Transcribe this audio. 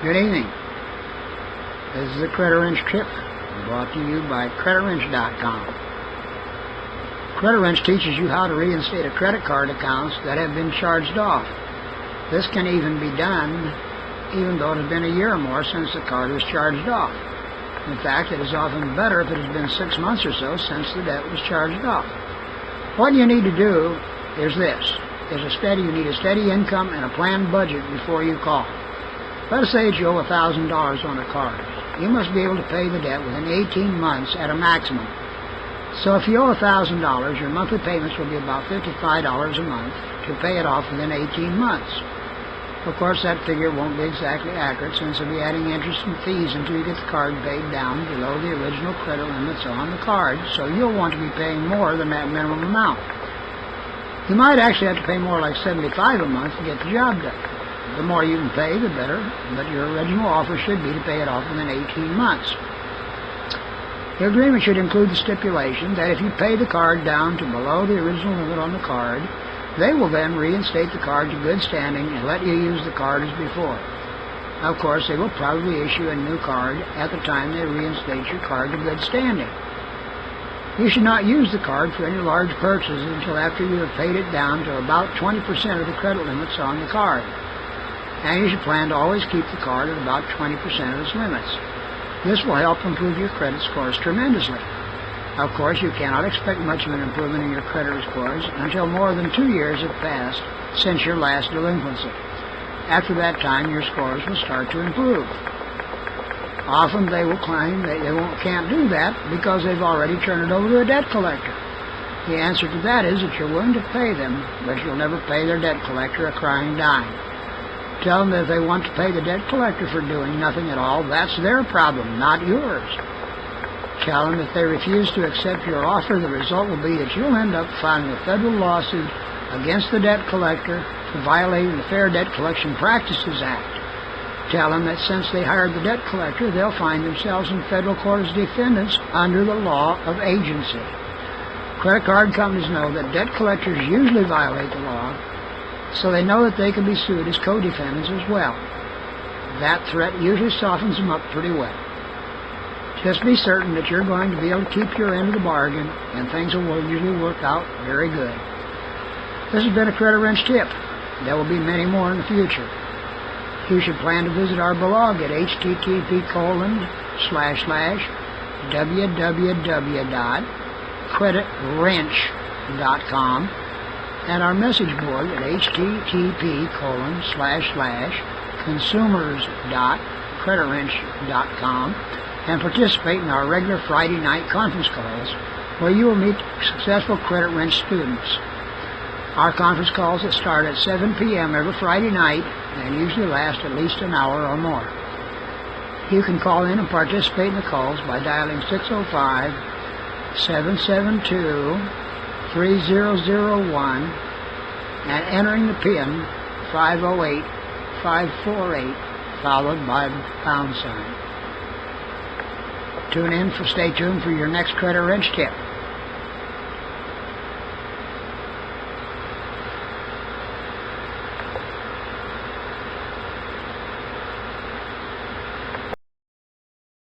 Good evening. This is the Credit Wrench tip brought to you by creditwrench.com. Credit Wrench teaches you how to reinstate a credit card accounts that have been charged off. This can even be done even though it has been a year or more since the card was charged off. In fact, it is often better if it has been 6 months or so since the debt was charged off. What you need to do is this. You need a steady income and a planned budget before you call. Let us say that you owe $1,000 on a card. You must be able to pay the debt within 18 months at a maximum. So if you owe $1,000, your monthly payments will be about $55 a month to pay it off within 18 months. Of course, that figure won't be exactly accurate since you'll be adding interest and fees until you get the card paid down below the original credit limits on the card, so you'll want to be paying more than that minimum amount. You might actually have to pay more, like $75 a month, to get the job done. The more you can pay, the better, but your original offer should be to pay it off within 18 months. The agreement should include the stipulation that if you pay the card down to below the original limit on the card, they will then reinstate the card to good standing and let you use the card as before. Of course, they will probably issue a new card at the time they reinstate your card to good standing. You should not use the card for any large purchases until after you have paid it down to about 20% of the credit limits on the card. And you should plan to always keep the card at about 20% of its limits. This will help improve your credit scores tremendously. Of course, you cannot expect much of an improvement in your credit scores until more than 2 years have passed since your last delinquency. After that time, your scores will start to improve. Often they will claim that they can't do that because they've already turned it over to a debt collector. The answer to that is that you're willing to pay them, but you'll never pay their debt collector a crying dime. Tell them that if they want to pay the debt collector for doing nothing at all, that's their problem, not yours. Tell them if they refuse to accept your offer, the result will be that you'll end up filing a federal lawsuit against the debt collector for violating the Fair Debt Collection Practices Act. Tell them that since they hired the debt collector, they'll find themselves in federal court as defendants under the law of agency. Credit card companies know that debt collectors usually violate the law, so they know that they can be sued as co-defendants as well. That threat usually softens them up pretty well. Just be certain that you're going to be able to keep your end of the bargain, and things will usually work out very good. This has been a Credit Wrench tip. There will be many more in the future. You should plan to visit our blog at http://www.creditwrench.com and our message board at http://consumers.creditwrench.com and participate in our regular Friday night conference calls where you will meet successful Credit Wrench students. Our conference calls that start at 7 p.m. every Friday night and usually last at least an hour or more. You can call in and participate in the calls by dialing 605-772-3001 and entering the PIN 508548 followed by the pound sign. Stay tuned for your next Credit Wrench tip.